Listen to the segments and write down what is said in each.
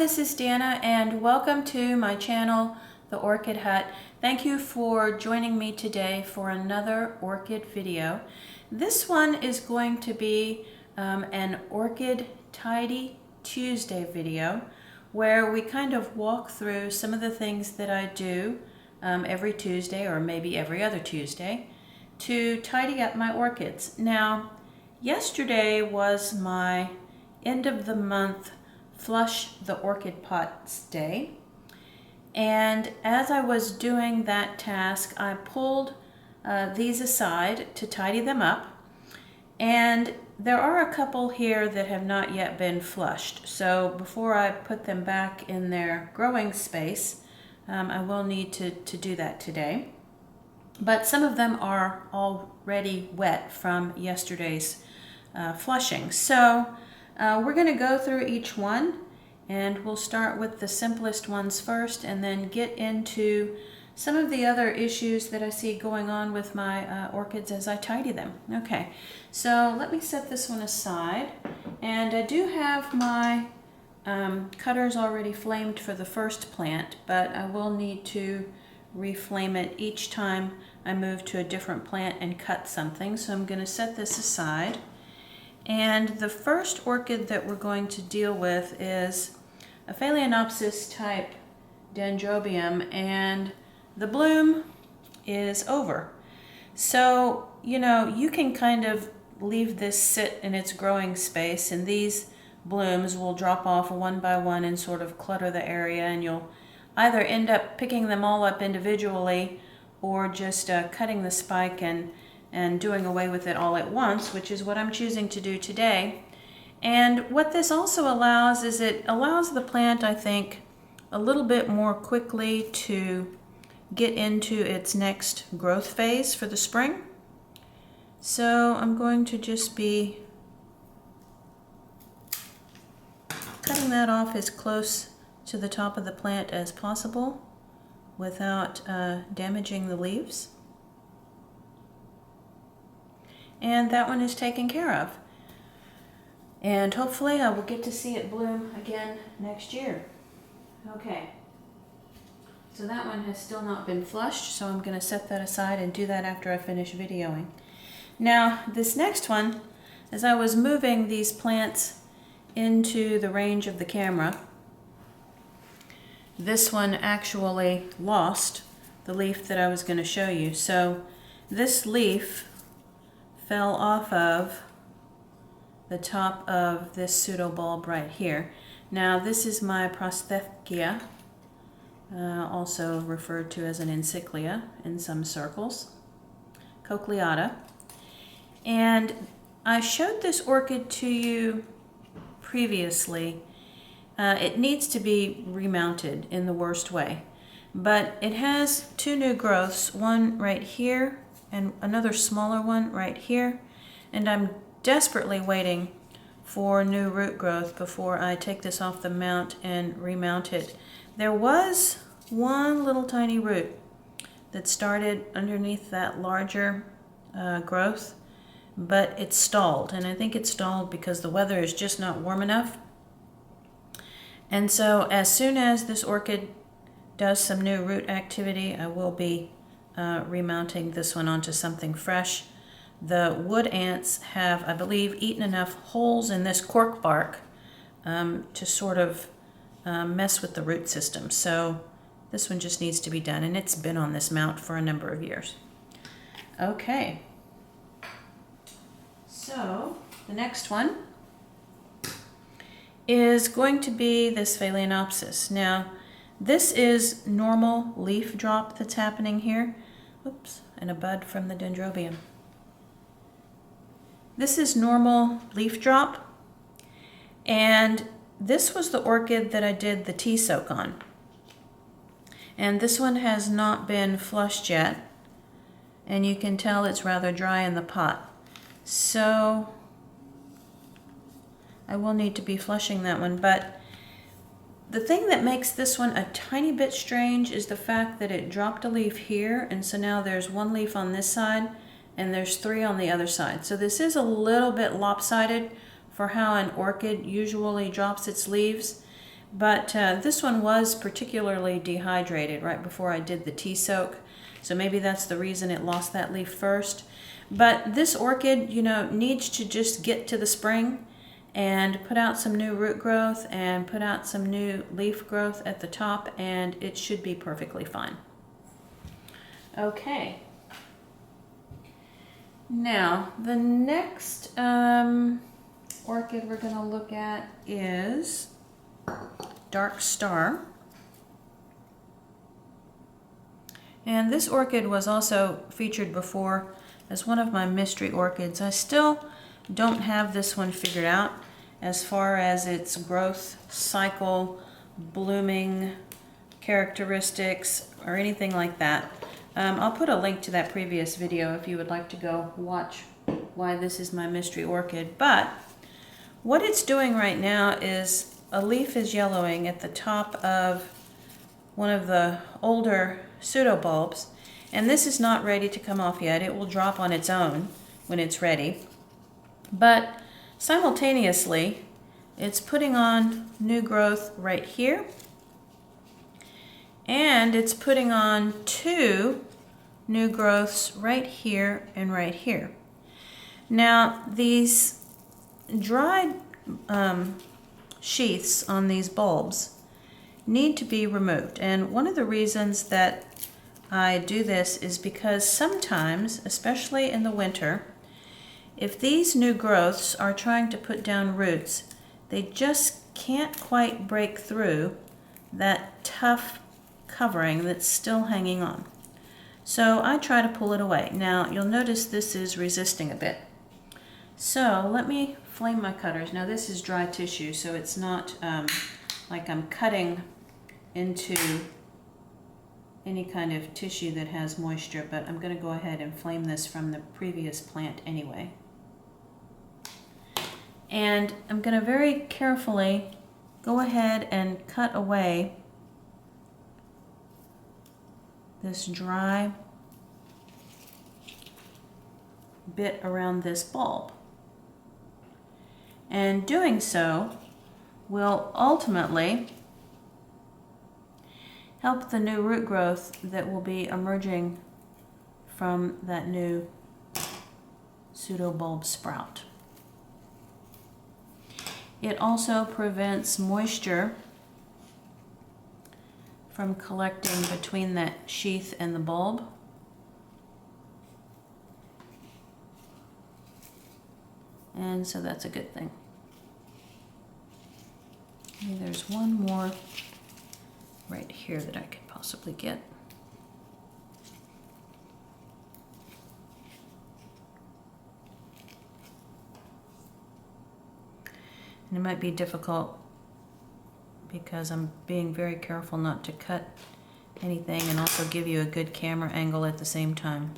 this is Dana and welcome to my channel, The Orchid Hut. Thank you for joining me today for another orchid video. This one is going to be an Orchid Tidy Tuesday video where we kind of walk through some of the things that I do every Tuesday or maybe every other Tuesday to tidy up my orchids. Now, yesterday was my end of the month flush the orchid pots day, and as I was doing that task I pulled these aside to tidy them up, and there are a couple here that have not yet been flushed, so before I put them back in their growing space I will need to do that today. But some of them are already wet from yesterday's flushing, so we're going to go through each one, and we'll start with the simplest ones first and then get into some of the other issues that I see going on with my orchids as I tidy them. Okay, so let me set this one aside, and I do have my cutters already flamed for the first plant, but I will need to reflame it each time I move to a different plant and cut something, so I'm going to set this aside. And the first orchid that we're going to deal with is a Phalaenopsis type Dendrobium, and the bloom is over. So, you know, you can kind of leave this sit in its growing space, and these blooms will drop off one by one and sort of clutter the area, and you'll either end up picking them all up individually or just cutting the spike and doing away with it all at once, which is what I'm choosing to do today. And what this also allows is it allows the plant, I think, a little bit more quickly to get into its next growth phase for the spring. So I'm going to just be cutting that off as close to the top of the plant as possible without damaging the leaves. And that one is taken care of. And hopefully I will get to see it bloom again next year. Okay, so that one has still not been flushed, so I'm going to set that aside and do that after I finish videoing. Now, this next one, as I was moving these plants into the range of the camera, this one actually lost the leaf that I was going to show you. So this leaf fell off of the top of this pseudobulb right here. Now this is my Prosthechea, also referred to as an encyclia in some circles, cochleata. And I showed this orchid to you previously. It needs to be remounted in the worst way, but it has two new growths, one right here and another smaller one right here, and I'm desperately waiting for new root growth before I take this off the mount and remount it. There was one little tiny root that started underneath that larger growth, but it stalled, and I think it stalled because the weather is just not warm enough. And so as soon as this orchid does some new root activity, I will be remounting this one onto something fresh. The wood ants have, I believe, eaten enough holes in this cork bark to sort of mess with the root system. So this one just needs to be done, and it's been on this mount for a number of years. Okay, so the next one is going to be this Phalaenopsis. Now, this is normal leaf drop that's happening here. Oops, and a bud from the Dendrobium. This is normal leaf drop, and this was the orchid that I did the tea soak on. And this one has not been flushed yet, and you can tell it's rather dry in the pot. So I will need to be flushing that one, but the thing that makes this one a tiny bit strange is the fact that it dropped a leaf here, and so now there's one leaf on this side and there's three on the other side. So this is a little bit lopsided for how an orchid usually drops its leaves, But this one was particularly dehydrated right before I did the tea soak. So maybe that's the reason it lost that leaf first. But this orchid, you know, needs to just get to the spring and put out some new root growth and put out some new leaf growth at the top, and it should be perfectly fine. Okay. Now, the next orchid we're going to look at is Dark Star. And this orchid was also featured before as one of my mystery orchids. I still don't have this one figured out as far as its growth cycle, blooming characteristics, or anything like that. I'll put a link to that previous video if you would like to go watch why this is my mystery orchid. But what it's doing right now is a leaf is yellowing at the top of one of the older pseudobulbs, and this is not ready to come off yet. It will drop on its own when it's ready. But simultaneously, it's putting on new growth right here, and it's putting on 2 new growths right here and right here. Now, these dried sheaths on these bulbs need to be removed, and one of the reasons that I do this is because sometimes, especially in the winter, if these new growths are trying to put down roots, they just can't quite break through that tough covering that's still hanging on. So I try to pull it away. Now you'll notice this is resisting a bit. So let me flame my cutters. Now this is dry tissue, so it's not like I'm cutting into any kind of tissue that has moisture, but I'm going to go ahead and flame this from the previous plant anyway. And I'm going to very carefully go ahead and cut away this dry bit around this bulb. And doing so will ultimately help the new root growth that will be emerging from that new pseudobulb sprout. It also prevents moisture from collecting between that sheath and the bulb. And so that's a good thing. Okay, there's one more right here that I could possibly get. And it might be difficult because I'm being very careful not to cut anything and also give you a good camera angle at the same time.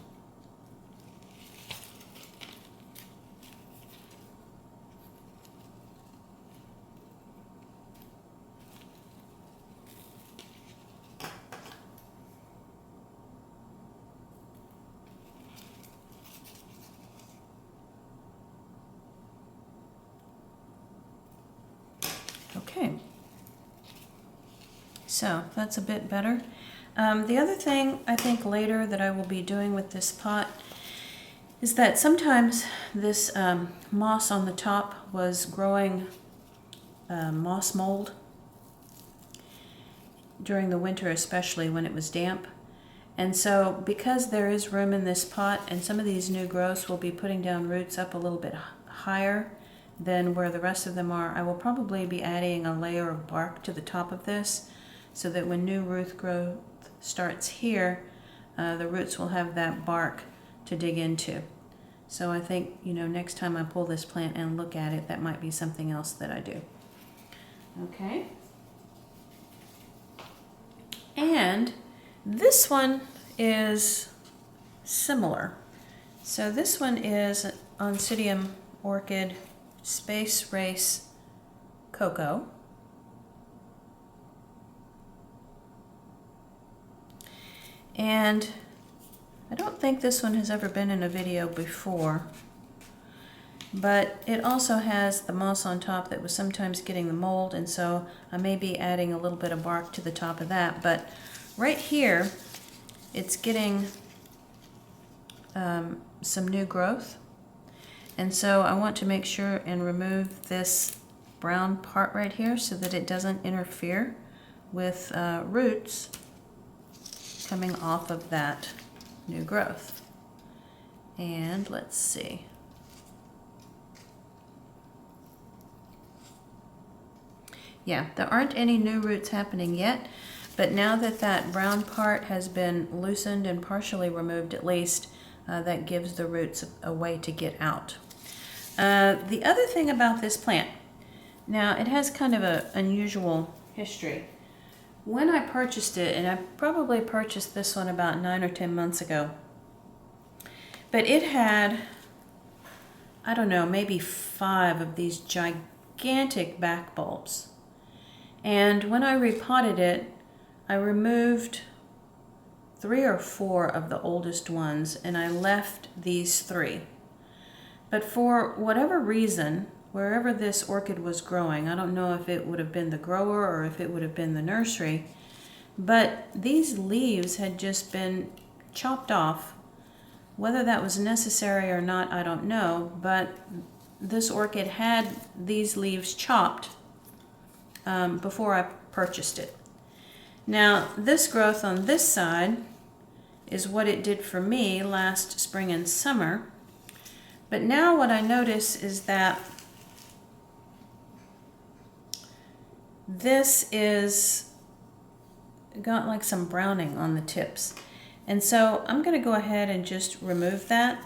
Okay, so that's a bit better. The other thing I think later that I will be doing with this pot is that sometimes this moss on the top was growing moss mold during the winter, especially when it was damp. And so because there is room in this pot and some of these new growths will be putting down roots up a little bit higher than where the rest of them are, I will probably be adding a layer of bark to the top of this so that when new root growth starts here, the roots will have that bark to dig into. So I think, you know, next time I pull this plant and look at it, that might be something else that I do. Okay. And this one is similar. So this one is Oncidium Orchid Space Race Cocoa. And I don't think this one has ever been in a video before. but it also has the moss on top that was sometimes getting the mold, and so I may be adding a little bit of bark to the top of that. But right here, it's getting some new growth, and so I want to make sure and remove this brown part right here so that it doesn't interfere with roots coming off of that new growth. And let's see. Yeah, there aren't any new roots happening yet, but now that that brown part has been loosened and partially removed at least, that gives the roots a way to get out. The other thing about this plant, now it has kind of an unusual history. When I purchased it, and I probably purchased this one about 9 or 10 months ago, but it had, I don't know, maybe 5 of these gigantic back bulbs. And when I repotted it, I removed 3 or 4 of the oldest ones, and I left these 3. But for whatever reason, wherever this orchid was growing, I don't know if it would have been the grower or if it would have been the nursery, but these leaves had just been chopped off. Whether that was necessary or not, I don't know, but this orchid had these leaves chopped before I purchased it. Now, this growth on this side is what it did for me last spring and summer. But now what I notice is that this is got like some browning on the tips. And so I'm going to go ahead and just remove that.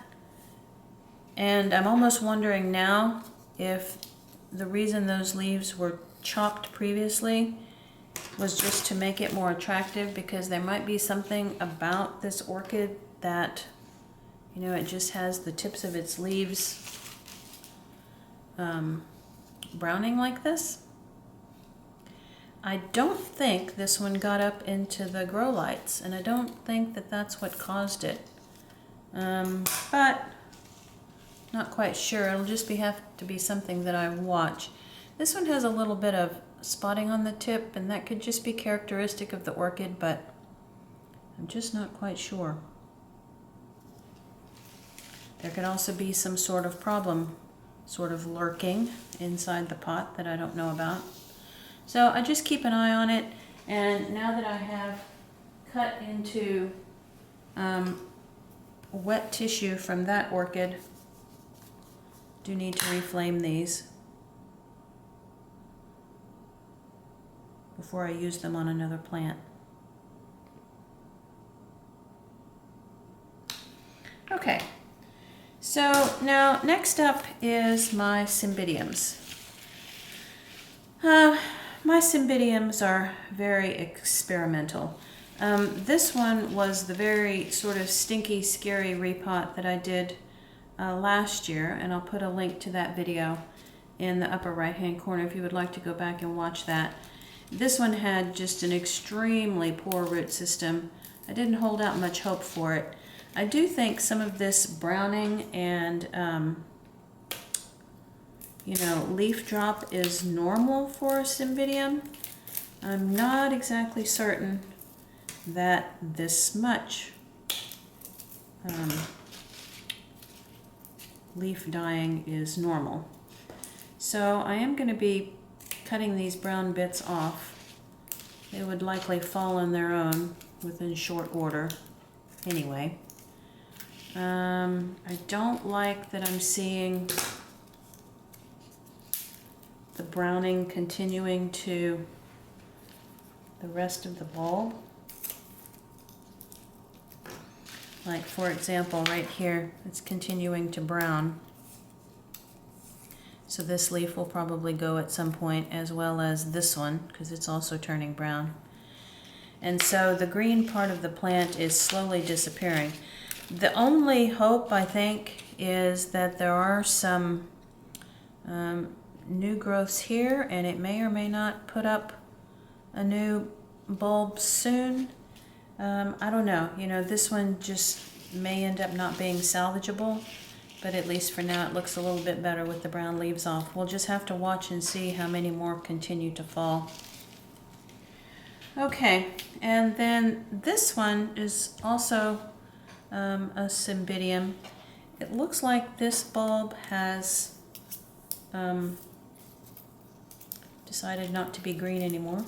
And I'm almost wondering now if the reason those leaves were chopped previously was just to make it more attractive, because there might be something about this orchid that, you know, it just has the tips of its leaves browning like this. I don't think this one got up into the grow lights, and I don't think that that's what caused it. But not quite sure. It'll just have to be something that I watch. This one has a little bit of spotting on the tip, and that could just be characteristic of the orchid, but I'm just not quite sure. There could also be some sort of problem sort of lurking inside the pot that I don't know about. So I just keep an eye on it, and now that I have cut into wet tissue from that orchid, do need to reflame these before I use them on another plant. Okay, so now next up is my Cymbidiums. My Cymbidiums are very experimental. This one was the very sort of stinky, scary repot that I did last year, and I'll put a link to that video in the upper right hand corner if you would like to go back and watch that. This one had just an extremely poor root system. I didn't hold out much hope for it. I do think some of this browning and leaf drop is normal for a Cymbidium. I'm not exactly certain that this much leaf dying is normal. So I am going to be cutting these brown bits off. They would likely fall on their own within short order anyway. I don't like that I'm seeing the browning continuing to the rest of the bulb. Like, for example, right here, it's continuing to brown. So this leaf will probably go at some point, as well as this one, because it's also turning brown. And so the green part of the plant is slowly disappearing. The only hope, I think, is that there are some new growths here, and it may or may not put up a new bulb soon. I don't know. You know, this one just may end up not being salvageable, but at least for now it looks a little bit better with the brown leaves off. We'll just have to watch and see how many more continue to fall. Okay, and then this one is also a Cymbidium. It looks like this bulb has decided not to be green anymore.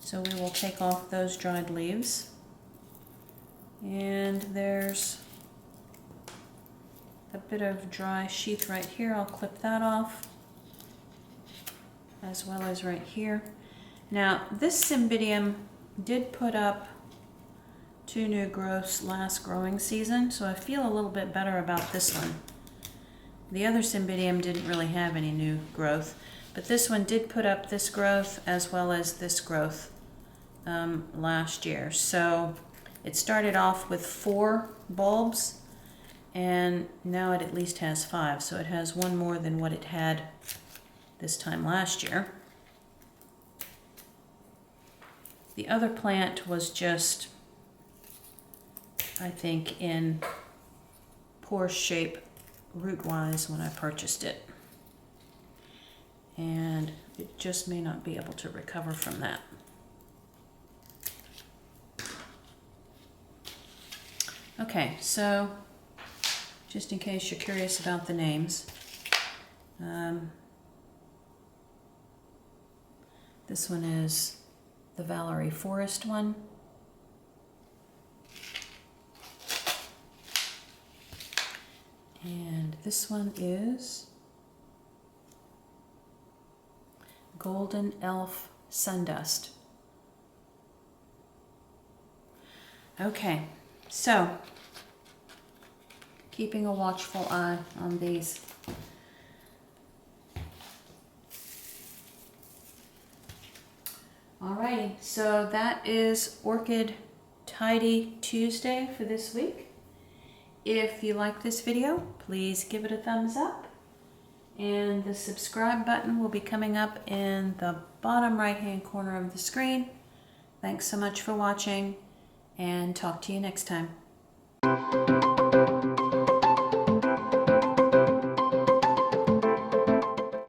So we will take off those dried leaves. And there's a bit of dry sheath right here. I'll clip that off, as well as right here. Now, this Cymbidium did put up 2 new growths last growing season, so I feel a little bit better about this one. The other Cymbidium didn't really have any new growth, but this one did put up this growth as well as this growth last year. So it started off with 4 bulbs, and now it at least has 5, so it has 1 more than what it had this time last year. The other plant was just, I think, in poor shape root-wise when I purchased it. And it just may not be able to recover from that. Okay, so just in case you're curious about the names, this one is the Valerie Forest one. And this one is Golden Elf Sundust. Okay, so keeping a watchful eye on these. Alrighty, so that is Orchid Tidy Tuesday for this week. If you like this video, please give it a thumbs up. And the subscribe button will be coming up in the bottom right-hand corner of the screen. Thanks so much for watching, and talk to you next time.